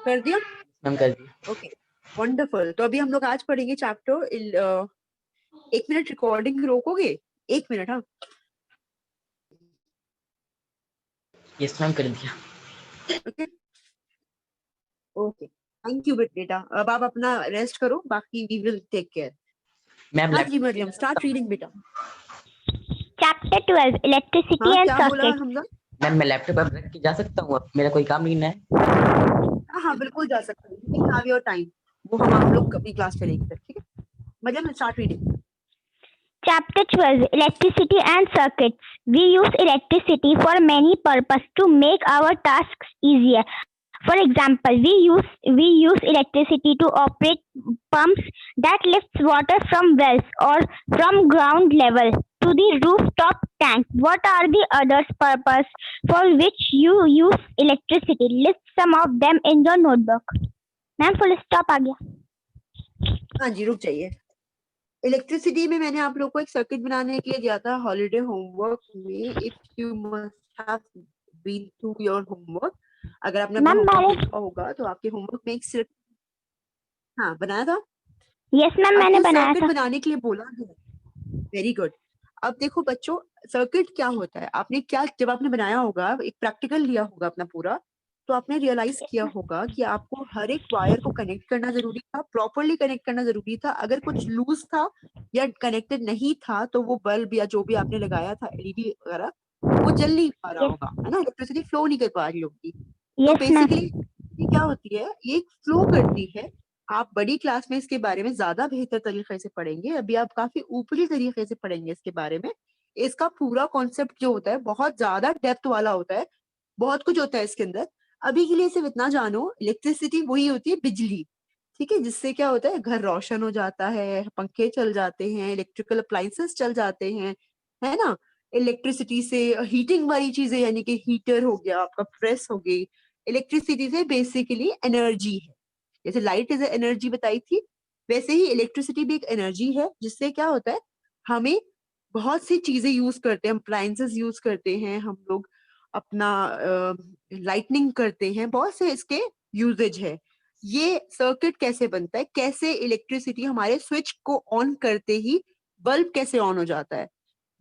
कर दिया? मैम कर दिया। Okay, wonderful. तो अभी हम लोग आज पढ़ेंगे चैप्टर 1 मिनट रिकॉर्डिंग रोकोगे? 1 मिनट। हाँ, यस मैम कर दिया। ओके ओके, थैंक यू बेटा। अब आप अपना रेस्ट करो, बाकी we will take care. Ma'am हाँ जी लैपटॉप मरियम, स्टार्ट रीडिंग बेटा। Chapter 12 Electricity हाँ, and क्या बोला Circuits. हमजा? मैम मैं लैपटॉप अब रख के जा सकता हूँ, अब मेरा कोई काम नहीं है। हाँ हाँ, बिल्कुल जा सकते हैं। You can have your time. वो हम लोग अपनी क्लास चलेगी फिर, ठीक है? Mariam, start reading. Chapter 12 Electricity and Circuits. We use electricity for many purposes to make our tasks easier. For example, we use electricity to operate pumps that lifts water from wells or from ground level to the rooftop tank. What are the other purposes for which you use electricity? List some of them in your notebook. Ma'am full stop आ गया. हाँ जी, रुक जाइए। Electricity में मैंने आप लोग को एक सर्किट बनाने के लिए दिया था हॉलीडे होमवर्क में। If you must have been through your homework, अगर आपने अपना मैम होमवर्क मैंने देखा होगा तो आपके होमवर्क में एक हाँ बनाया था। यस मैम मैंने आपको बनाया सर्किट था. बनाने के लिए बोला गया। Very good. अब देखो बच्चों, सर्किट क्या होता है, आपने क्या जब आपने बनाया होगा, एक प्रैक्टिकल लिया होगा अपना पूरा, तो आपने रियलाइज किया होगा कि आपको हर एक वायर को कनेक्ट करना जरूरी था, प्रॉपरली कनेक्ट करना जरूरी था। अगर कुछ लूज था या कनेक्टेड नहीं था तो वो बल्ब या जो भी आपने लगाया था, एलईडी वगैरह, वो जल नहीं पा रहा होगा, है ना, इलेक्ट्रिसिटी फ्लो नहीं कर पा रही होगी। तो यस मैम. बेसिकली क्या होती है, ये फ्लो करती है। आप बड़ी क्लास में इसके बारे में ज्यादा बेहतर तरीके से पढ़ेंगे, अभी आप काफी ऊपरी तरीके से पढ़ेंगे इसके बारे में। इसका पूरा कॉन्सेप्ट जो होता है बहुत ज्यादा डेप्थ वाला होता है, बहुत कुछ होता है इसके अंदर। अभी के लिए सिर्फ इतना जानो, इलेक्ट्रिसिटी वही होती है बिजली, ठीक है, जिससे क्या होता है, घर रोशन हो जाता है, पंखे चल जाते हैं, इलेक्ट्रिकल अप्लायंसेस चल जाते हैं, है ना। इलेक्ट्रिसिटी से हीटिंग वाली चीजें, यानी कि हीटर हो गया, आपका प्रेस हो गई, इलेक्ट्रिसिटी से बेसिकली एनर्जी है। जैसे लाइट इज एनर्जी बताई थी, वैसे ही इलेक्ट्रिसिटी भी एक एनर्जी है, जिससे क्या होता है, हमें बहुत सी चीजें यूज करते हैं, अप्लायंसेस यूज करते हैं हम लोग, अपना लाइटनिंग करते हैं, बहुत से इसके यूजेज है। ये सर्किट कैसे बनता है, कैसे इलेक्ट्रिसिटी हमारे स्विच को ऑन करते ही बल्ब कैसे ऑन हो जाता है,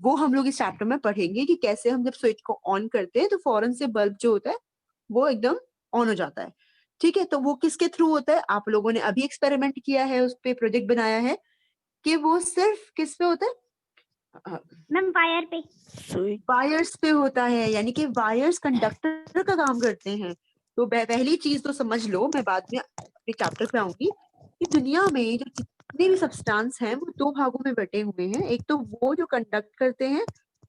वो हम लोग इस चैप्टर में पढ़ेंगे कि कैसे हम जब स्विच को ऑन करते हैं तो फौरन से बल्ब जो होता है वो एकदम ऑन हो जाता है। ठीक है, तो वो किसके थ्रू होता है, आप लोगों ने अभी एक्सपेरिमेंट किया है, उस पे प्रोजेक्ट बनाया है कि वो सिर्फ किस पे होता है, मैम वायर पे. वायर्स पे होता है, यानी कि वायर्स कंडक्टर का काम करते हैं। तो पहली चीज तो समझ लो, मैं बाद में अपने चैप्टर पे आऊंगी, कि दुनिया में जो जितने भी सब्सटेंस हैं वो 2 भागों में बटे हुए हैं। एक तो वो जो कंडक्ट करते हैं,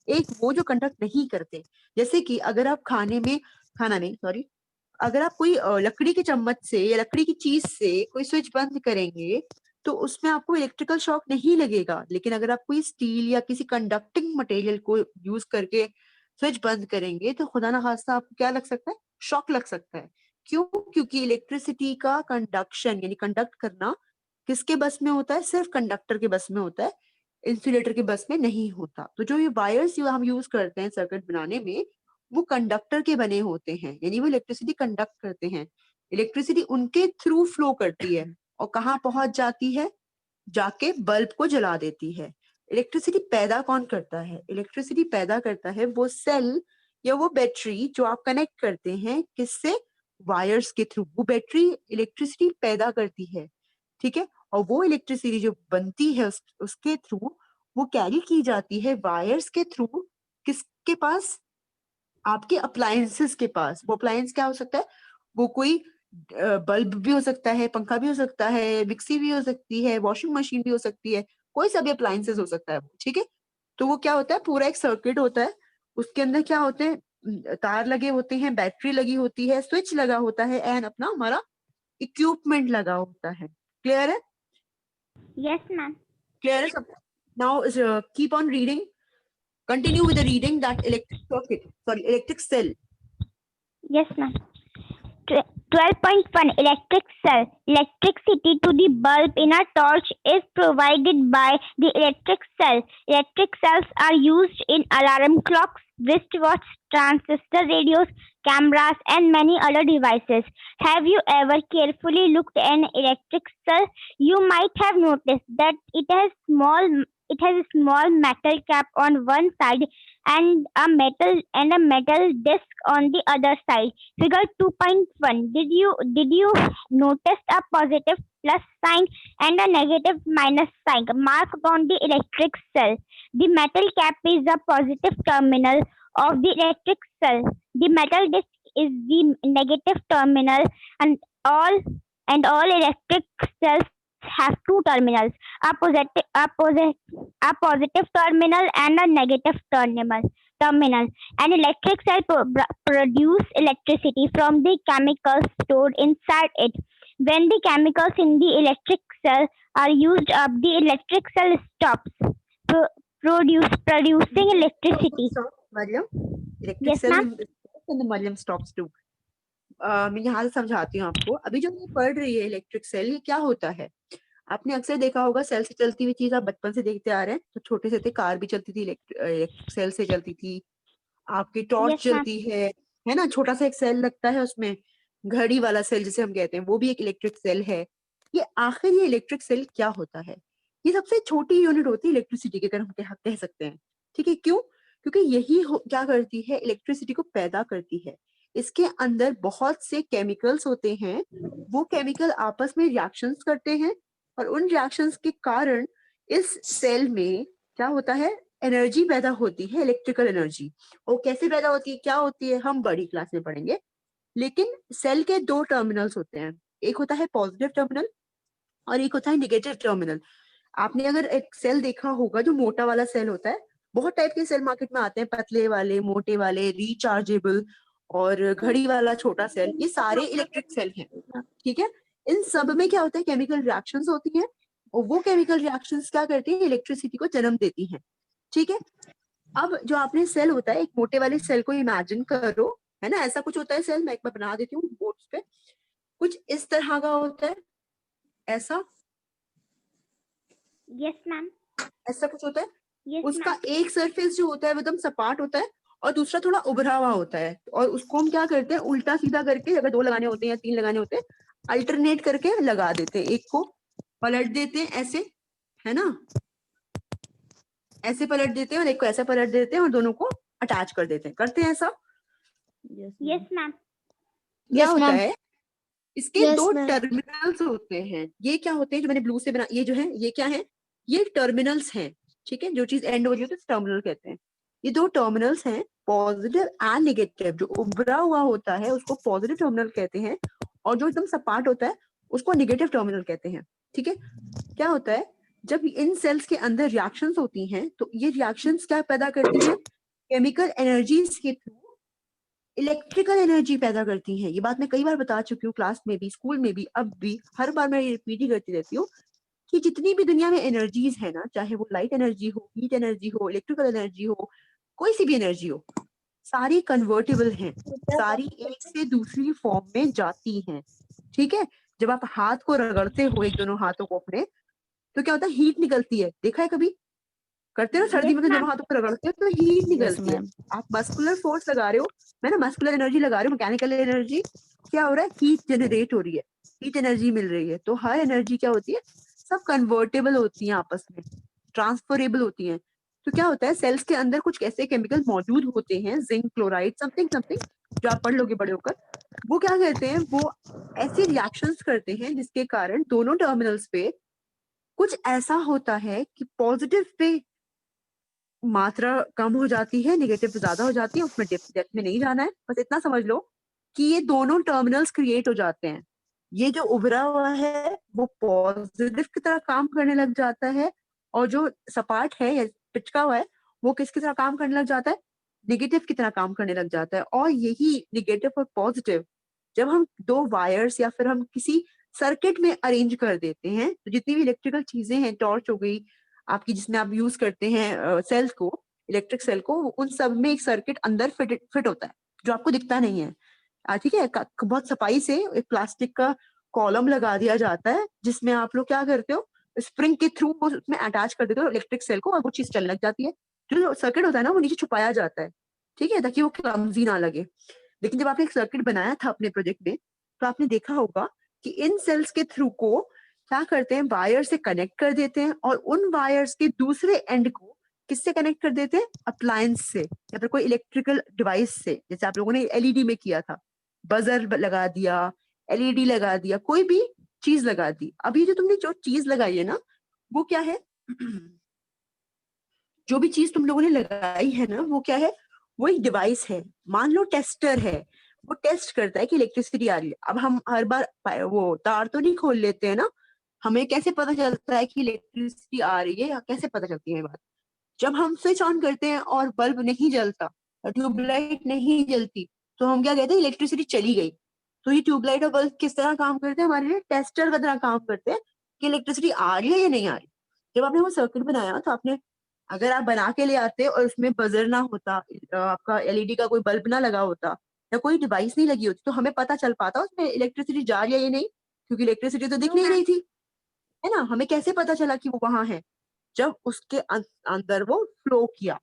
एक वो जो कंडक्ट नहीं करते। जैसे कि अगर आप खाना में सॉरी, अगर आप कोई लकड़ी के चम्मच से या लकड़ी की चीज से कोई स्विच बंद करेंगे तो उसमें आपको इलेक्ट्रिकल शॉक नहीं लगेगा, लेकिन अगर आप कोई स्टील या किसी कंडक्टिंग मटेरियल को यूज करके स्विच बंद करेंगे तो खुदा ना खास्ता आपको क्या लग सकता है, शॉक लग सकता है। क्यों? क्योंकि इलेक्ट्रिसिटी का कंडक्शन यानी कंडक्ट करना किसके बस में होता है, सिर्फ कंडक्टर के बस में होता है, इंसुलेटर के बस में नहीं होता। तो जो ये वायर्स हम यूज करते हैं सर्किट बनाने में, वो कंडक्टर के बने होते हैं, यानी वो इलेक्ट्रिसिटी कंडक्ट करते हैं। इलेक्ट्रिसिटी उनके थ्रू फ्लो करती है और कहाँ पहुंच जाती है, जाके बल्ब को जला देती है। इलेक्ट्रिसिटी पैदा कौन करता है, इलेक्ट्रिसिटी पैदा करता है वो सेल या वो बैटरी जो आप कनेक्ट करते हैं, किससे, वायर्स के थ्रू। वो बैटरी इलेक्ट्रिसिटी पैदा करती है, ठीक है, और वो इलेक्ट्रिसिटी जो बनती है उसके थ्रू वो कैरी की जाती है वायर्स के थ्रू, किसके पास, आपके अप्लायंसेस के पास। वो अप्लायंस क्या हो सकता है, वो कोई बल्ब भी हो सकता है, पंखा भी हो सकता है, मिक्सी भी हो सकती है, वॉशिंग मशीन भी हो सकती है, कोई सा भी अप्लायंसेस हो सकता है, ठीक है। तो वो क्या होता है, पूरा एक सर्किट होता है, उसके अंदर क्या होते हैं, तार लगे होते हैं, बैटरी लगी होती है, स्विच लगा होता है, एंड अपना हमारा इक्विपमेंट लगा होता है। क्लियर है? Yes ma'am. क्लियर है सब? Now keep on reading, continue with the reading that electric cell. Yes ma'am. 12.1 Electric cell. Electricity to the bulb in a torch is provided by the electric cell. Electric cells are used in alarm clocks, wristwatch, transistor radios, cameras, and many other devices. Have you ever carefully looked at an electric cell? You might have noticed that it has a small metal cap on one side and a metal disc on the other side. Figure 2.1. Did you notice a positive plus sign and a negative minus sign marked on the electric cell? The metal cap is the positive terminal of the electric cell. The metal disc is the negative terminal, and all all electric cells have two terminals, a positive terminal and a negative terminal. An electric cell produce electricity from the chemicals stored inside it. When the chemicals in the electric cell are used up, the electric cell stops producing electricity. Stop, Mariam. Electric Yes, cell ma'am. and the Mariam stops too. मैं यहाँ से समझाती हूँ आपको। अभी जो ये पढ़ रही है इलेक्ट्रिक सेल, ये क्या होता है? आपने अक्सर देखा होगा सेल से चलती हुई चीज आप बचपन से देखते आ रहे हैं। तो छोटे से थे कार भी चलती थी, इलेक्ट्रिक सेल से चलती थी। आपकी टॉर्च Yes, ma'am. चलती है ना? छोटा सा एक सेल लगता है उसमें, घड़ी वाला सेल जिसे हम कहते हैं, वो भी एक इलेक्ट्रिक सेल है। ये आखिर ये इलेक्ट्रिक सेल क्या होता है? ये सबसे छोटी यूनिट होती है इलेक्ट्रिसिटी की, अगर हम कह सकते हैं। ठीक है, क्यों? क्योंकि यही क्या करती है, इलेक्ट्रिसिटी को पैदा करती है। इसके अंदर बहुत से केमिकल्स होते हैं, वो केमिकल आपस में रिएक्शंस करते हैं और उन रिएक्शंस के कारण इस सेल में क्या होता है, एनर्जी पैदा होती है, इलेक्ट्रिकल एनर्जी। वो कैसे पैदा होती है, क्या होती है, हम बड़ी क्लास में पढ़ेंगे। लेकिन सेल के दो टर्मिनल्स होते हैं, एक होता है पॉजिटिव टर्मिनल और एक होता है नेगेटिव टर्मिनल। आपने अगर एक सेल देखा होगा जो मोटा वाला सेल होता है, बहुत टाइप के सेल मार्केट में आते हैं, पतले वाले, मोटे वाले, रिचार्जेबल और घड़ी वाला छोटा सेल, ये सारे इलेक्ट्रिक सेल हैं। ठीक है, इन सब में क्या होता है, केमिकल रिएक्शंस होती हैं और वो केमिकल रिएक्शंस क्या करती है, इलेक्ट्रिसिटी को जन्म देती हैं। ठीक है, अब जो आपने सेल होता है, एक मोटे वाले सेल को इमेजिन करो, है ना? ऐसा कुछ होता है सेल, मैं एक बार बना देती हूँ बोर्ड्स पे। कुछ इस तरह का होता है, ऐसा Yes, ma'am. ऐसा कुछ होता है। Yes, उसका ma'am. एक सरफेस जो होता है वो एकदम सपाट होता है और दूसरा थोड़ा उभरा हुआ होता है, और उसको हम क्या करते हैं, उल्टा सीधा करके, अगर 2 लगाने होते हैं या 3 लगाने होते हैं, अल्टरनेट करके लगा देते हैं। एक को पलट देते हैं ऐसे, है ना, ऐसे पलट देते हैं और एक को ऐसे पलट देते हैं और दोनों को अटैच कर देते हैं। करते हैं ऐसा? Yes, ma'am. क्या Yes, होता ma'am. है, इसके Yes, दो ma'am. टर्मिनल्स होते हैं। ये क्या होते हैं जो मैंने ब्लू से बना, ये जो है, ये क्या है, ये टर्मिनल्स हैं। ठीक है, जो चीज एंड हो रही है तो टर्मिनल कहते हैं। ये दो टर्मिनल्स हैं, पॉजिटिव एंड नेगेटिव। जो उभरा हुआ होता है उसको पॉजिटिव टर्मिनल कहते हैं और जो एकदम सपाट होता है उसको नेगेटिव टर्मिनल कहते हैं। ठीक है, क्या होता है, जब इन सेल्स के अंदर रिएक्शंस होती हैं तो ये रिएक्शंस क्या पैदा करती हैं, केमिकल एनर्जीज के थ्रू इलेक्ट्रिकल एनर्जी पैदा करती हैं। ये बात मैं कई बार बता चुकी हूँ, क्लास में भी, स्कूल में भी, अब भी हर बार मैं रिपीट ही करती रहती हूँ कि जितनी भी दुनिया में एनर्जीज है ना, चाहे वो लाइट एनर्जी हो, हीट एनर्जी हो, इलेक्ट्रिकल एनर्जी हो, कोई सी भी एनर्जी हो, सारी कन्वर्टेबल हैं, सारी एक से दूसरी फॉर्म में जाती हैं। ठीक है, जब आप हाथ को रगड़ते हो, एक दोनों हाथों को अपने, तो क्या होता है, हीट निकलती है। देखा है कभी? करते हो ना, सर्दी में तो दोनों हाथों को रगड़ते हो तो हीट निकलती है। आप मस्कुलर फोर्स लगा रहे हो, मैं ना मस्कुलर एनर्जी लगा रही हूँ, मैकेनिकल एनर्जी, क्या हो रहा है, हीट जनरेट हो रही है, हीट एनर्जी मिल रही है। तो हर एनर्जी क्या होती है, सब कन्वर्टेबल होती है, आपस में ट्रांसफरेबल होती है। तो क्या होता है, सेल्स के अंदर कुछ ऐसे केमिकल मौजूद होते हैं, जिंक क्लोराइड समथिंग समथिंग, जो आप पढ़ लोगे बड़े होकर। वो क्या करते हैं, वो ऐसे रिएक्शंस करते हैं जिसके कारण दोनों टर्मिनल्स पे कुछ ऐसा होता है कि पॉजिटिव पे मात्रा कम हो जाती है, नेगेटिव ज्यादा हो जाती है। उसमें डेप्थ में नहीं जाना है, बस इतना समझ लो कि ये दोनों टर्मिनल्स क्रिएट हो जाते हैं। ये जो उभरा हुआ है वो पॉजिटिव की तरह काम करने लग जाता है और जो सपाट है या पिचका हुआ है वो किसकी तरह काम करने लग जाता है, नेगेटिव की तरह काम करने लग जाता है। और यही नेगेटिव और पॉजिटिव जब हम दो वायर्स या फिर हम किसी सर्किट में अरेंज कर देते हैं, तो जितनी भी इलेक्ट्रिकल चीजें हैं, टॉर्च हो गई आपकी जिसमें आप यूज करते हैं सेल्स को, इलेक्ट्रिक सेल को, उन सब में एक सर्किट अंदर फिट होता है जो आपको दिखता नहीं है। ठीक है, बहुत सफाई से एक प्लास्टिक का कॉलम लगा दिया जाता है जिसमें आप लोग क्या करते हो, स्प्रिंग के थ्रू उसमें अटैच कर देते हो इलेक्ट्रिक सेल को और वो चीज चलने लग जाती है। जो सर्किट होता है ना वो नीचे छुपाया जाता है। ठीक है, ताकि वो क्लमजी ना लगे। लेकिन जब आपने एक सर्किट बनाया था अपने प्रोजेक्ट में, तो आपने देखा होगा कि इन सेल्स के थ्रू को क्या करते हैं, वायर से कनेक्ट कर देते हैं, और उन वायर्स के दूसरे एंड को किससे कनेक्ट कर देते हैं, अप्लायंस से या फिर कोई इलेक्ट्रिकल डिवाइस से। जैसे आप लोगों ने एलईडी में किया था, बजर लगा दिया, एलईडी लगा दिया, कोई भी चीज लगा दी। अभी जो तुमने जो चीज लगाई है ना, वो क्या है जो भी चीज तुम लोगों ने लगाई है ना, वो क्या है, वो एक डिवाइस है। मान लो टेस्टर है, वो टेस्ट करता है कि इलेक्ट्रिसिटी आ रही है। अब हम हर बार वो तार तो नहीं खोल लेते हैं ना, हमें कैसे पता चलता है कि इलेक्ट्रिसिटी आ रही है, या कैसे पता चलती है बात, जब हम स्विच ऑन करते हैं और बल्ब नहीं जलता, ट्यूबलाइट नहीं जलती, तो हम क्या कहते हैं, इलेक्ट्रिसिटी चली गई। तो ये ट्यूबलाइट और बल्ब किस तरह काम करते हैं, हमारे लिए टेस्टर की तरह काम करते हैं कि इलेक्ट्रिसिटी आ रही है या नहीं आ रही। जब आपने वो सर्किट बनाया, तो आपने, अगर आप बना के ले आते और उसमें बजर ना होता, आपका एलईडी का कोई बल्ब ना लगा होता, या कोई डिवाइस नहीं लगी होती, तो हमें पता चल पाता उसमें इलेक्ट्रिसिटी जा रही है या नहीं, क्योंकि इलेक्ट्रिसिटी तो दिख नहीं रही थी, है ना। हमें कैसे पता चला कि वो वहां है, जब उसके अंदर वो फ्लो किया।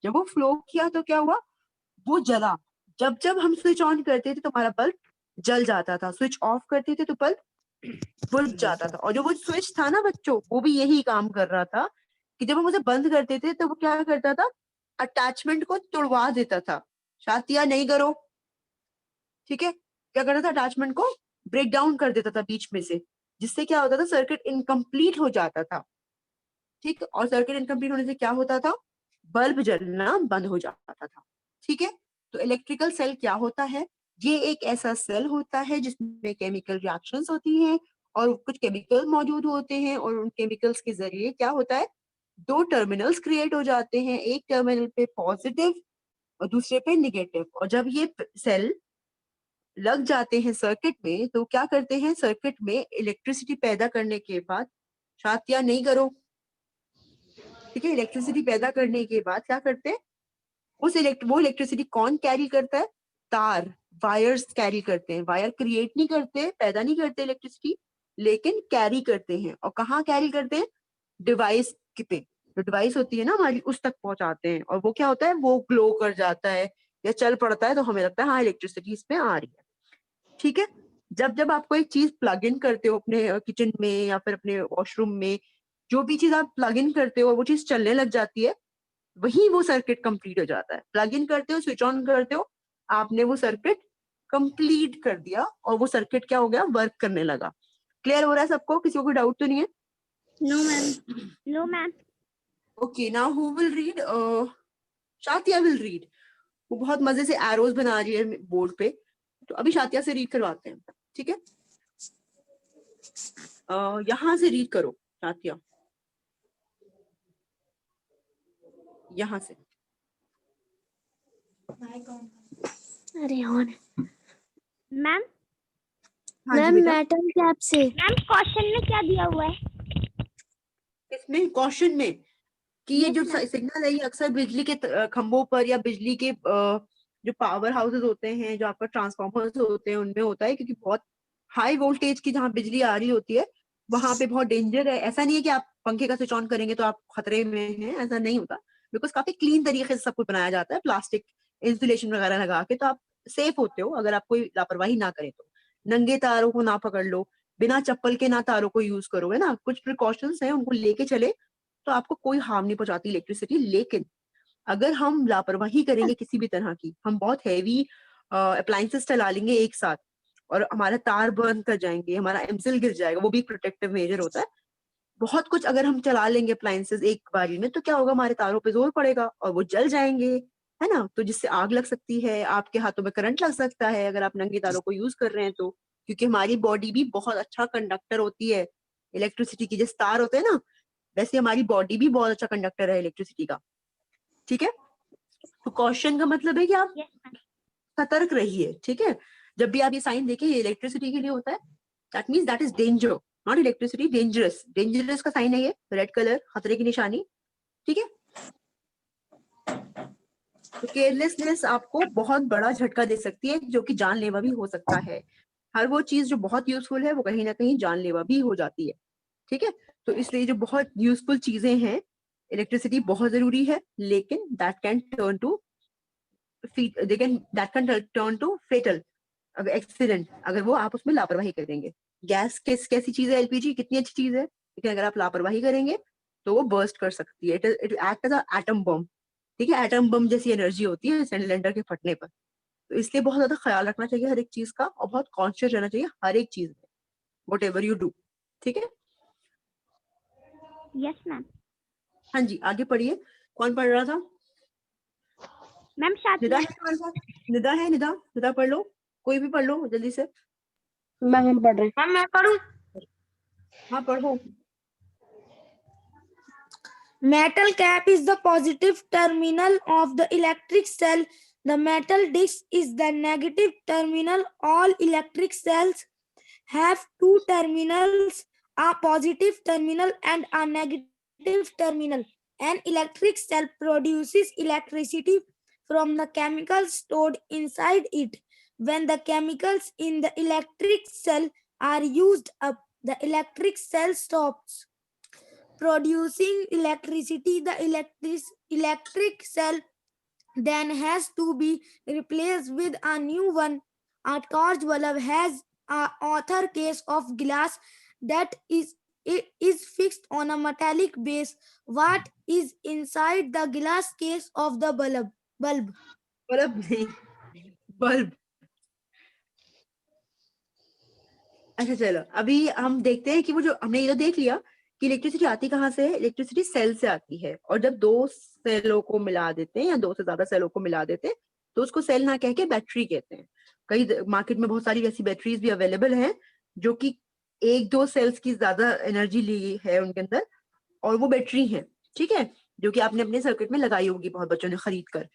जब वो फ्लो किया तो क्या हुआ, वो जला। जब जब हम स्विच ऑन करते थे तो हमारा बल्ब जल जाता था, स्विच ऑफ करते थे तो बल्ब बुझ जाता था। और जो वो स्विच था ना बच्चों, वो भी यही काम कर रहा था कि जब हम उसे बंद करते थे तो वो क्या करता था, अटैचमेंट को तोड़वा देता था। शातिया नहीं करो, ठीक है, क्या करता था, अटैचमेंट को ब्रेक डाउन कर देता था बीच में से, जिससे क्या होता था, सर्किट इनकम्प्लीट हो जाता था। ठीक, और सर्किट इनकम्प्लीट होने से क्या होता था, बल्ब जलना बंद हो जाता था। ठीक है, तो इलेक्ट्रिकल सेल क्या होता है, ये एक ऐसा सेल होता है जिसमें केमिकल रिएक्शंस होती हैं, और कुछ केमिकल मौजूद होते हैं, और उन केमिकल्स के जरिए क्या होता है, दो टर्मिनल्स क्रिएट हो जाते हैं, एक टर्मिनल पे पॉजिटिव और दूसरे पे निगेटिव। और जब ये सेल लग जाते हैं सर्किट में, तो क्या करते हैं, सर्किट में इलेक्ट्रिसिटी पैदा करने के बाद, शातिया नहीं करो, ठीक है, इलेक्ट्रिसिटी पैदा करने के बाद क्या करते हैं, वो इलेक्ट्रिसिटी कौन कैरी करता है, तार, वायर्स कैरी करते हैं। वायर क्रिएट नहीं करते, पैदा नहीं करते इलेक्ट्रिसिटी, लेकिन कैरी करते हैं। और कहाँ कैरी करते हैं, डिवाइस पे, जो डिवाइस होती है ना हमारी, उस तक पहुंचाते हैं। और वो क्या होता है, वो ग्लो कर जाता है या चल पड़ता है, तो हमें लगता है हाँ इलेक्ट्रिसिटी इसमें आ रही है। ठीक है, जब जब आप कोई चीज प्लग इन करते हो अपने किचन में या फिर अपने वॉशरूम में, जो भी चीज आप प्लग इन करते हो वो चीज चलने लग जाती है, वही वो सर्किट कंप्लीट हो जाता है। प्लग इन करते हो, स्विच ऑन करते हो, आपने वो सर्किट कंप्लीट कर दिया, और वो सर्किट क्या हो गया, वर्क करने लगा। क्लियर हो रहा है सबको, किसी को कोई डाउट तो नहीं है? No ma'am, no ma'am. Okay, now who will read? Shatiya will read. वो बहुत मजे से एरोज बना रही है बोर्ड पे, तो अभी शातिया से रीड करवाते हैं। ठीक है, यहाँ से रीड करो शातिया, यहाँ से। अरे और मैम, हाँ जी मैम बेटा, मेटल कैप से मैम क्वेश्चन में क्या दिया हुआ है? इसमें क्वेश्चन में कि ये Yes, जो ma'am. सिग्नल है, ये अक्सर बिजली के खंभों पर या बिजली के जो पावर हाउसेस होते हैं, जो आपका ट्रांसफार्मर्स होते हैं, उनमें होता है। क्योंकि बहुत हाई वोल्टेज की जहाँ बिजली आ रही होती है, वहां पे बहुत डेंजर है। ऐसा नहीं है कि आप पंखे का स्विच ऑन करेंगे तो आप खतरे में हैं, ऐसा नहीं होता। बिकॉज काफी क्लीन तरीके से सब कुछ बनाया जाता है, प्लास्टिक इंसुलेशन वगैरह लगा के, तो आप सेफ होते हो अगर आप कोई लापरवाही ना करें तो। नंगे तारों को ना पकड़ लो, बिना चप्पल के ना तारों को यूज करो, है ना। कुछ प्रिकॉशंस हैं, उनको लेके चले तो आपको कोई हार्म नहीं पहुंचाती इलेक्ट्रिसिटी। लेकिन अगर हम लापरवाही करेंगे किसी भी तरह की, हम बहुत हैवी अप्लायंसेस चला लेंगे एक साथ, और हमारा तार बर्न कर जाएंगे, हमारा एमसिल गिर जाएगा, वो भी प्रोटेक्टिव मेजर होता है। बहुत कुछ अगर हम चला लेंगे अप्लायंसेस एक बारी में, तो क्या होगा, हमारे तारों पे जोर पड़ेगा और वो जल जाएंगे, है ना। तो जिससे आग लग सकती है, आपके हाथों में करंट लग सकता है अगर आप नंगे तारों को यूज कर रहे हैं तो। क्योंकि हमारी बॉडी भी बहुत अच्छा कंडक्टर होती है इलेक्ट्रिसिटी की। जैसे तार होते हैं ना, वैसे हमारी बॉडी भी बहुत अच्छा कंडक्टर है इलेक्ट्रिसिटी का। ठीक है, तो कॉशन का मतलब है कि आप Yes, ma'am. सतर्क रहिए। ठीक है, जब भी आप ये साइन देखें, ये इलेक्ट्रिसिटी के लिए होता है, that means that is danger, not electricity, dangerous. Dangerous का साइन है ये, रेड कलर, खतरे की निशानी। ठीक है, तो केयरलेसनेस आपको बहुत बड़ा झटका दे सकती है, जो कि जानलेवा भी हो सकता है। हर वो चीज जो बहुत यूजफुल है, वो कहीं ना कहीं जानलेवा भी हो जाती है। ठीक है, तो इसलिए जो बहुत यूजफुल चीजें हैं, इलेक्ट्रिसिटी बहुत जरूरी है, लेकिन that can turn to that can turn to fatal अगर एक्सीडेंट, अगर वो आप उसमें लापरवाही करेंगे। गैस कैसी चीज है, एलपीजी कितनी अच्छी चीज है, लेकिन अगर आप लापरवाही करेंगे तो वो बर्स्ट कर सकती है। It act as atom bomb. ठीक है, एटम बम जैसी एनर्जी होती है सिलेंडर के फटने पर। तो इसलिए बहुत ज्यादा ख्याल रखना चाहिए हर एक चीज का, और बहुत कॉन्शियस रहना चाहिए हर एक चीज में, वट एवर यू डू। ठीक है, यस मैम। हाँ जी, आगे पढ़िए। कौन पढ़ रहा था? मैम साथ निदा में। है तुम्हारे साथ? निदा है, निदा निदा पढ़ लो, कोई भी पढ़ लो जल्दी से। मैम हम पढ़ रहे हैं। मैम मैं पढ़ूं? हाँ पढ़ो। Metal cap is the positive terminal of the electric cell. The metal disc is the negative terminal. All electric cells have two terminals, a positive terminal and a negative terminal. An electric cell produces electricity from the chemicals stored inside it. When the chemicals in the electric cell are used up, the electric cell stops producing electricity. The electric cell then has to be replaced with a new one. A torch bulb has a outer case of glass that is fixed on a metallic base. What is inside the glass case of the bulb? Bulb नहीं, bulb. अच्छा चलो, अभी हम देखते हैं कि वो जो हमने ये तो देख लिया कि इलेक्ट्रिसिटी आती कहाँ से है। इलेक्ट्रिसिटी सेल से आती है, और जब दो सेलों को मिला देते हैं या दो से ज्यादा सेलों को मिला देते हैं तो उसको सेल ना कह के बैटरी कहते हैं। कई मार्केट में बहुत सारी ऐसी बैटरीज भी अवेलेबल हैं जो कि एक दो सेल्स की ज्यादा एनर्जी ली है उनके अंदर, और वो बैटरी है। ठीक है, जो कि आपने अपने सर्किट में लगाई होगी बहुत बच्चों ने खरीद कर,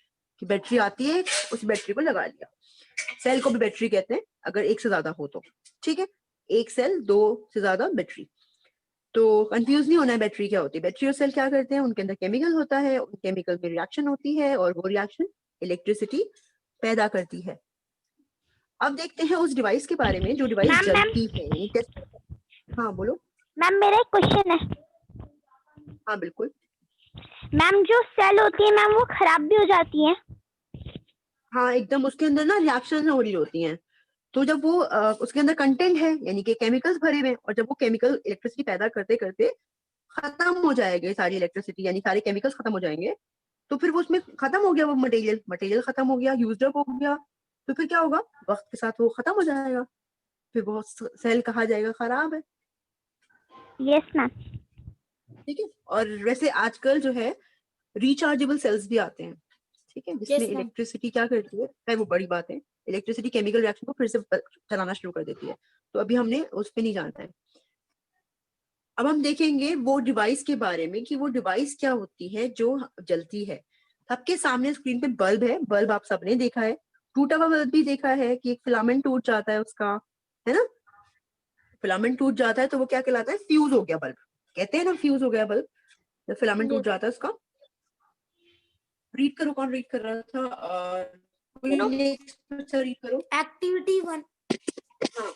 कि बैटरी आती है, उस बैटरी को लगा लिया। सेल को भी बैटरी कहते हैं अगर एक से ज्यादा हो तो। ठीक है, एक सेल, दो से ज्यादा बैटरी। तो कंफ्यूज नहीं होना है बैटरी क्या होती है। बैटरी और सेल क्या करते हैं, उनके अंदर केमिकल होता है, उन केमिकल में रिएक्शन होती है और वो रिएक्शन इलेक्ट्रिसिटी पैदा करती है। अब देखते हैं उस डिवाइस के बारे में जो डिवाइस मैम, जलती है। हाँ बोलो। मैम मेरा एक क्वेश्चन है। हाँ बिल्कुल। मैम जो सेल होती है मैम वो खराब भी हो जाती है? हाँ एकदम, उसके अंदर ना रिएक्शन हो रही होती हैं। तो जब वो उसके अंदर कंटेंट है यानी कि केमिकल्स भरे हुए हैं, और जब वो केमिकल इलेक्ट्रिसिटी पैदा करते करते खत्म हो जाएंगे, सारी इलेक्ट्रिसिटी यानी सारे केमिकल्स खत्म हो जाएंगे, तो फिर वो उसमें खत्म हो गया, वो मटेरियल खत्म हो गया, यूज्ड अप हो गया, तो फिर क्या होगा, वक्त के साथ वो खत्म हो जाएगा, फिर वो सेल कहा जाएगा खराब है। Yes ma'am. ठीक है, और वैसे आजकल जो है रिचार्जेबल सेल्स भी आते हैं। ठीक है, जिसमें Yes, ma'am. इलेक्ट्रिसिटी क्या करती है वो बड़ी बात है, इलेक्ट्रिसिटी केमिकल रिएक्शन को फिर से चलाना शुरू कर देती है। तो अभी हमने उस पर नहीं जानना है। अब हम देखेंगे वो डिवाइस के बारे में कि वो डिवाइस क्या होती है जो जलती है। सबके सामने स्क्रीन पे बल्ब है, बल्ब आप सबने देखा है, टूटा हुआ बल्ब भी देखा है कि एक फिलामेंट टूट जाता है उसका, है ना। फिलामेंट टूट जाता है तो वो क्या कहलाता है, फ्यूज हो गया बल्ब, कहते हैं ना फ्यूज हो गया बल्ब, जब फिलामेंट टूट जाता है उसका। रीड करो, कौन रीड कर रहा था, और रीड करो। Activity 1. हाँ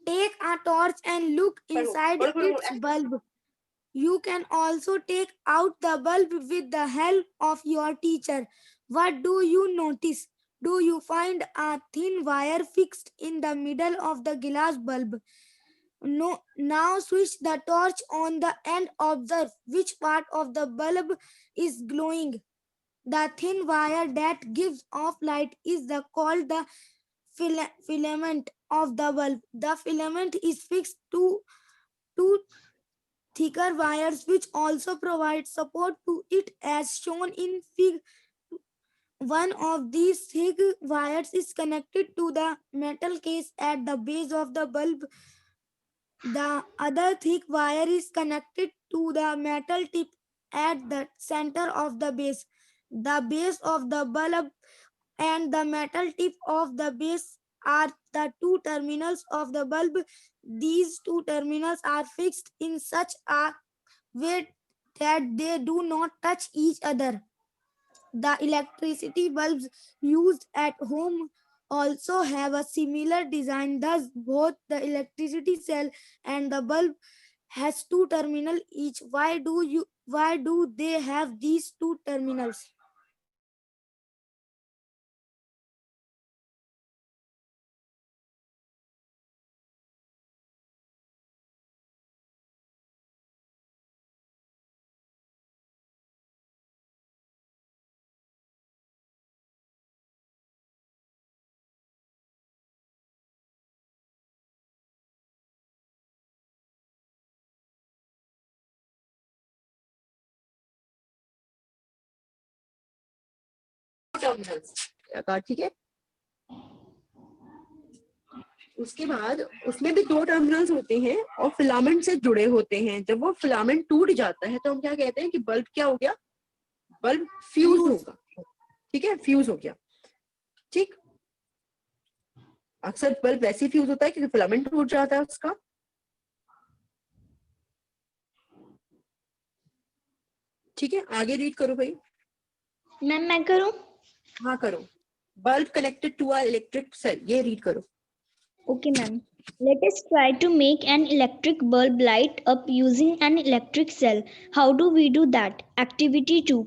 Take a torch and look पढ़ो, inside पढ़ो, पढ़ो, its bulb. You can also take out the bulb with the help of your teacher. What do you notice? Do you find a thin wire fixed in the middle of the glass bulb? No. Now switch the torch on the and observe which part of the bulb is glowing. The thin wire that gives off light is called the filament of the bulb. The filament is fixed to two thicker wires which also provide support to it as shown in fig. One of these thick wires is connected to the metal case at the base of the bulb. The other thick wire is connected to the metal tip at the center of the base. The base of the bulb and the metal tip of the base are the two terminals of the bulb. These two terminals are fixed in such a way that they do not touch each other. The electricity bulbs used at home also have a similar design. Thus, both the electricity cell and the bulb has two terminals each. Why do they have these two terminals? Terminals, ठीक है। उसके बाद उसमें भी 2 terminals होते हैं और filament से जुड़े होते हैं। जब वो फिलामेंट टूट जाता है तो हम क्या कहते हैं कि बल्ब क्या हो गया, बल्ब फ्यूज होगा, ठीक है, फ्यूज हो गया। ठीक, अक्सर बल्ब वैसे ही फ्यूज होता है क्योंकि फिलामेंट टूट जाता है उसका। ठीक है, आगे रीड करो भाई। मैम मैं करूं? हाँ करो। Bulb connected to a electric cell, ये रीड करो। Okay, ma'am. Let us try to make an electric bulb light up using an electric cell. How do we do that? Activity 2.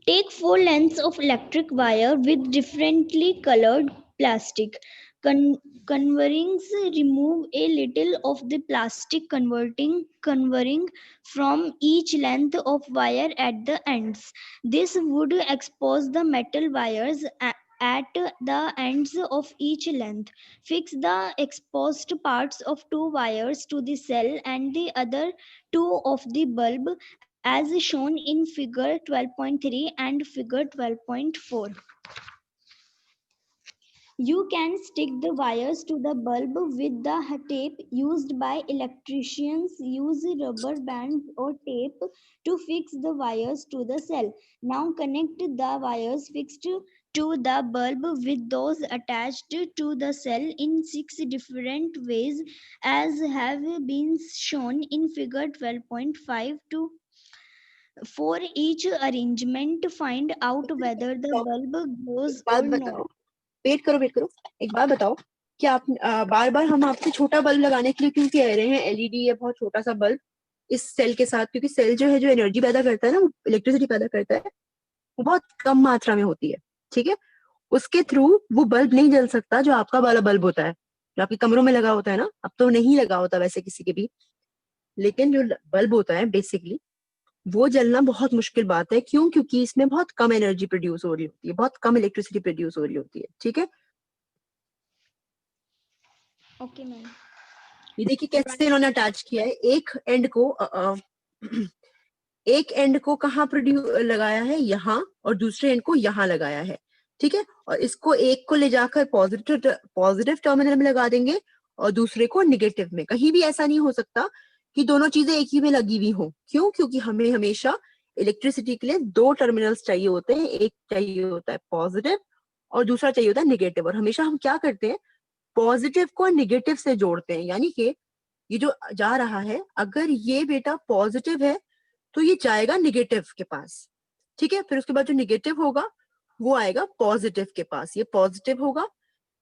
Take 4 lengths of electric wire with differently colored plastic. Coverings, remove a little of the plastic covering from each length of wire at the ends. This would expose the metal wires at the ends of each length. Fix the exposed parts of 2 wires to the cell and the other 2 of the bulb as shown in figure 12.3 and figure 12.4. You can stick the wires to the bulb with the tape used by electricians. Use rubber bands or tape to fix the wires to the cell. Now connect the wires fixed to the bulb with those attached to the cell in 6 different ways as have been shown in figure 12.5 to. For each arrangement, find out whether the bulb glows बात or not. बताओ, wait करो wait करो, एक बात बताओ कि आप बार बार हम आपसे छोटा बल्ब लगाने के लिए क्यों कह रहे हैं? एलईडी या बहुत छोटा सा बल्ब इस सेल के साथ, क्योंकि सेल जो है, जो एनर्जी पैदा करता है ना, वो इलेक्ट्रिसिटी पैदा करता है, वो बहुत कम मात्रा में होती है। ठीक है, उसके थ्रू वो बल्ब नहीं जल सकता जो आपका वाला बल्ब होता है, जो आपके कमरों में लगा होता है ना। अब तो नहीं लगा होता वैसे किसी के भी, लेकिन जो बल्ब होता है बेसिकली वो जलना बहुत मुश्किल बात है। क्यों? क्योंकि इसमें बहुत कम एनर्जी प्रोड्यूस हो रही होती है, बहुत कम इलेक्ट्रिसिटी प्रोड्यूस हो रही होती है। ठीक है, Okay, ma'am. ये देखिए कैसे इन्होंने अटैच किया है। एक एंड को कहाँ प्रोड्यूस लगाया है, यहाँ, और दूसरे एंड को यहाँ लगाया है। ठीक है, और इसको एक को ले जाकर पॉजिटिव टर्मिनल में लगा देंगे और दूसरे को निगेटिव में। कहीं भी ऐसा नहीं हो सकता कि दोनों चीजें एक ही में लगी हुई हो। क्यों? क्योंकि हमें हमेशा इलेक्ट्रिसिटी के लिए 2 टर्मिनल्स चाहिए होते हैं, एक चाहिए होता है पॉजिटिव और दूसरा चाहिए होता है निगेटिव। और हमेशा हम क्या करते हैं, पॉजिटिव को निगेटिव से जोड़ते हैं। यानी कि ये जो जा रहा है, अगर ये बेटा पॉजिटिव है तो ये जाएगा निगेटिव के पास। ठीक है, फिर उसके बाद जो निगेटिव होगा वो आएगा पॉजिटिव के पास। ये पॉजिटिव होगा,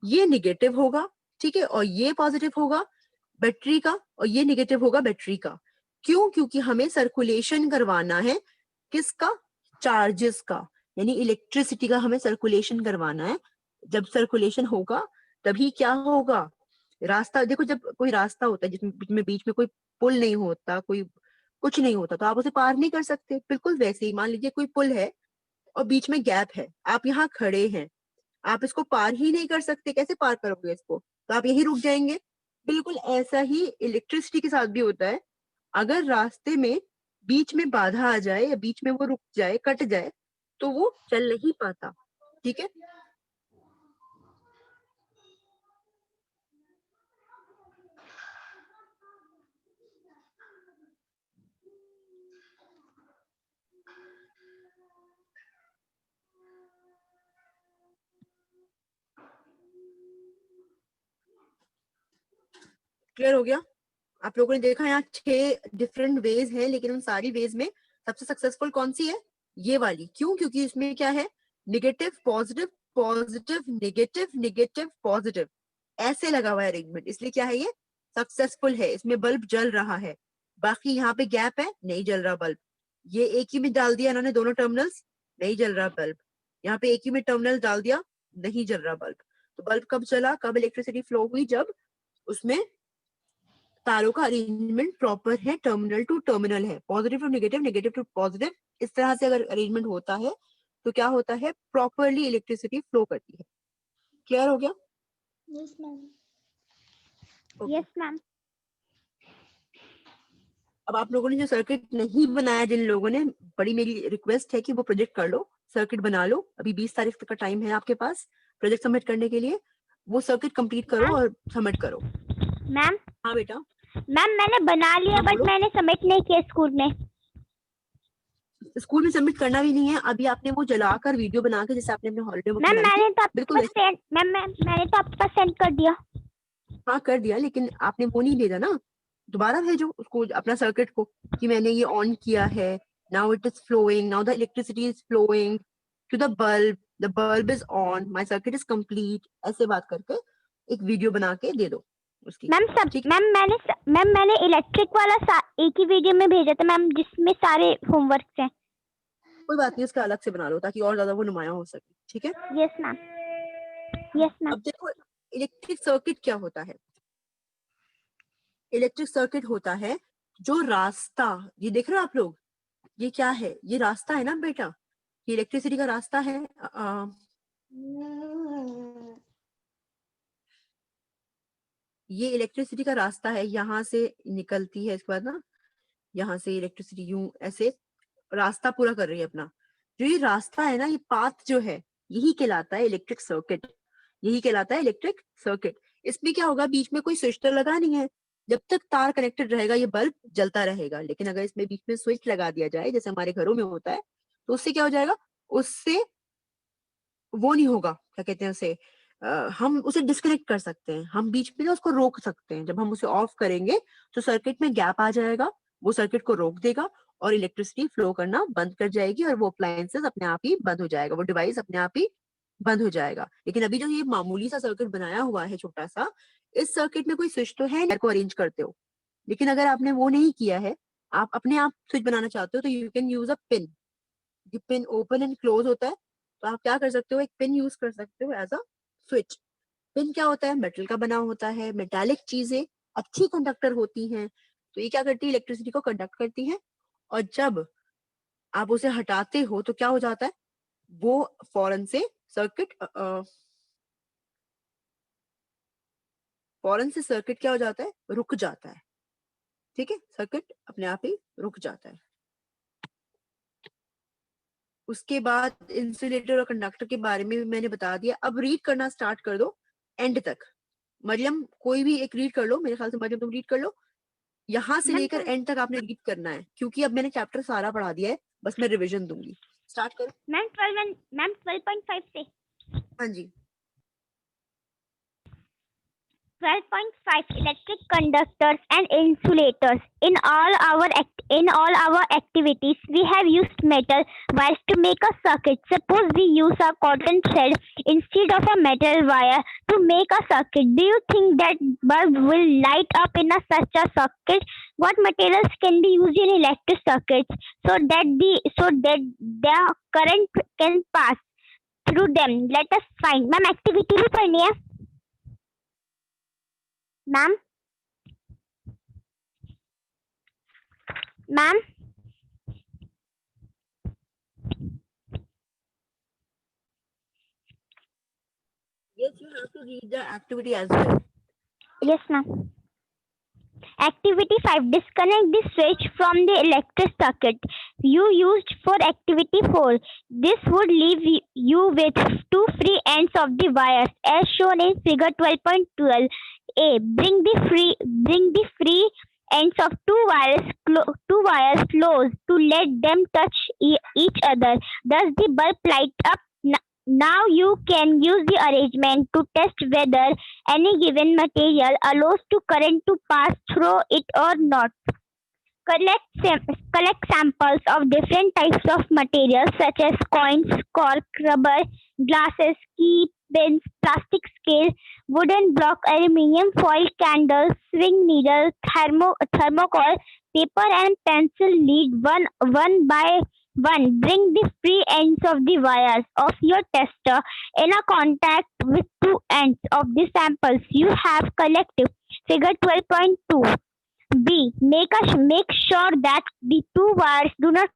ये निगेटिव होगा। ठीक है, और ये पॉजिटिव होगा बैटरी का और ये निगेटिव होगा बैटरी का। क्यों? क्योंकि हमें सर्कुलेशन करवाना है, किसका? चार्जेस का, यानी इलेक्ट्रिसिटी का हमें सर्कुलेशन करवाना है। जब सर्कुलेशन होगा तभी क्या होगा, रास्ता देखो, जब कोई रास्ता होता है जिसमें बीच में कोई पुल नहीं होता, कोई कुछ नहीं होता, तो आप उसे पार नहीं कर सकते। बिल्कुल वैसे ही मान लीजिए कोई पुल है और बीच में गैप है, आप यहाँ खड़े हैं, आप इसको पार ही नहीं कर सकते, कैसे पार करोगे इसको? तो आप यही रुक जाएंगे। बिल्कुल ऐसा ही इलेक्ट्रिसिटी के साथ भी होता है। अगर रास्ते में बीच में बाधा आ जाए या बीच में वो रुक जाए, कट जाए, तो वो चल नहीं पाता। ठीक है, क्लियर हो गया? आप लोगों ने देखा यहाँ 6 डिफरेंट वेज हैं, लेकिन उन सारी वेज में सबसे सक्सेसफुल कौन सी है? ये वाली। क्यों? क्योंकि इसमें क्या है, negative positive, positive negative, negative positive, ऐसे लगा हुआ है अरेंजमेंट, इसलिए क्या है, ये सक्सेसफुल है। इसमें बल्ब जल रहा है। बाकी यहाँ पे गैप है, नहीं जल रहा बल्ब। ये एक ही में डाल दिया इन्होंने दोनों टर्मिनल्स, नहीं जल रहा बल्ब। यहाँ पे एक ही में टर्मिनल डाल दिया, नहीं जल रहा बल्ब। तो बल्ब कब चला, कब इलेक्ट्रिसिटी फ्लो हुई? जब उसमें तारों का अरेंजमेंट प्रॉपर है, टर्मिनल टू टर्मिनल है, positive to negative, negative to positive. इस तरह से अगर अरेंजमेंट होता है तो क्या होता है, प्रॉपरली इलेक्ट्रिसिटी फ्लो करती है। क्लियर हो गया? Yes, ma'am. Okay. Yes, ma'am. अब आप लोगों ने जो सर्किट नहीं बनाया, जिन लोगों ने, बड़ी मेरी रिक्वेस्ट है कि वो प्रोजेक्ट कर लो। सर्किट बना लो, अभी 20 तारीख तक का टाइम है आपके पास प्रोजेक्ट सबमिट करने के लिए, वो सर्किट कंप्लीट करो और सबमिट करो। मैम हाँ बेटा, मैम मैंने बना लिया हाँ, बट बोलो। मैंने सबमिट नहीं किया स्कूल में। स्कूल में सबमिट करना भी नहीं है, अभी आपने वो जलाकर वीडियो बना के जैसे आपने अपने हॉलिडे में मैम बनाई थी, मैंने तो बिल्कुल आपको सेंड मैंने तो आपको सेंड कर दिया। हाँ कर दिया, लेकिन आपने वो नहीं भेजा ना, दोबारा भेजो उसको अपना सर्किट को कि मैंने ये ऑन किया है, now it is flowing, now the electricity is flowing to the bulb is on, my circuit is complete, ऐसे बात करके एक वीडियो बना के दे दो उसकी। ठीक, मैम मैंने इलेक्ट्रिक वाला एक ही वीडियो में भेजा था मैम, जिसमें सारे होमवर्क हैं। कोई बात नहीं, उसका अलग से बना लो ताकि और ज्यादा वो नुमाया हो सके। ठीक है, यस मैम, यस मैम। अब देखो इलेक्ट्रिक सर्किट क्या होता है। इलेक्ट्रिक सर्किट होता है जो रास्ता, ये देख रहे हो आप लोग, ये क्या है, ये रास्ता है ना बेटा, ये इलेक्ट्रिसिटी का रास्ता है। ये इलेक्ट्रिसिटी का रास्ता है, यहाँ से निकलती है, इसके बाद ना यहाँ से इलेक्ट्रिसिटी यूं ऐसे रास्ता पूरा कर रही है अपना। जो ये रास्ता है ना, ये पाथ जो है, यही कहलाता है इलेक्ट्रिक सर्किट, यही कहलाता है इलेक्ट्रिक सर्किट। इसमें क्या होगा, बीच में कोई स्विच तो लगा नहीं है, जब तक तार कनेक्टेड रहेगा ये बल्ब जलता रहेगा। लेकिन अगर इसमें बीच में स्विच लगा दिया जाए, जैसे हमारे घरों में होता है, तो उससे क्या हो जाएगा, उससे वो नहीं होगा, क्या कहते हैं उसे, हम उसे डिस्कनेक्ट कर सकते हैं, हम बीच में ना उसको रोक सकते हैं। जब हम उसे ऑफ करेंगे तो सर्किट में गैप आ जाएगा, वो सर्किट को रोक देगा और इलेक्ट्रिसिटी फ्लो करना बंद कर जाएगी और वो अप्लायंसेस अपने आप ही बंद हो जाएगा, वो डिवाइस अपने आप ही बंद हो जाएगा। लेकिन अभी जो ये मामूली सा सर्किट बनाया हुआ है छोटा सा, इस सर्किट में कोई स्विच तो है नहीं को अरेंज करते हो, लेकिन अगर आपने वो नहीं किया है, आप अपने आप स्विच बनाना चाहते हो, तो you can use a pin. ये पिन ओपन एंड क्लोज होता है, तो आप क्या कर सकते हो, एक पिन यूज कर सकते हो एज अ स्विच। पिन क्या होता है, मेटल का बना होता है, मेटालिक चीजें अच्छी कंडक्टर होती हैं, तो ये क्या करती है, इलेक्ट्रिसिटी को कंडक्ट करती है। और जब आप उसे हटाते हो तो क्या हो जाता है, वो फौरन से सर्किट क्या हो जाता है, रुक जाता है। ठीक है, सर्किट अपने आप ही रुक जाता है। उसके बाद इंसुलेटर और कंडक्टर के बारे में भी मैंने बता दिया। अब रीड करना स्टार्ट कर दो एंड तक। मरियम कोई भी एक रीड कर लो, मेरे ख्याल से मरियम तुम रीड कर लो, यहाँ से लेकर एंड तक आपने रीड करना है, क्योंकि अब मैंने चैप्टर सारा पढ़ा दिया है, बस मैं रिवीजन दूंगी। स्टार्ट करो मैम 12.5 से। हाँ जी। 12.5 Electric conductors and insulators. In all our activities, we have used metal wires to make a circuit. Suppose we use a cotton thread instead of a metal wire to make a circuit. Do you think that bulb will light up in such a circuit? What materials can be used in electric circuits so that the current can pass through them? Let us find. Ma'am activity भी पढ़नी है ma'am. Ma'am Yes, you have to read the activity as well. yes ma'am। Activity 5. Disconnect the switch from the electric circuit you used for activity 4. This would leave you with two free ends of the wires as shown in figure 12.12. A. Bring the free ends of two wires close to let them touch each other. Does the bulb light up? Now you can use the arrangement to test whether any given material allows to current to pass through it or not. Collect samples of different types of materials such as coins, cork, rubber, glasses, key, pins, plastic scale, wooden block, aluminium foil, candles, swing needle, thermocol, paper and pencil lead one by one. Bring the free ends of the wires of your tester in a contact with two ends of the samples you have collected. Figure 12.2. B. Make sure that the two wires do not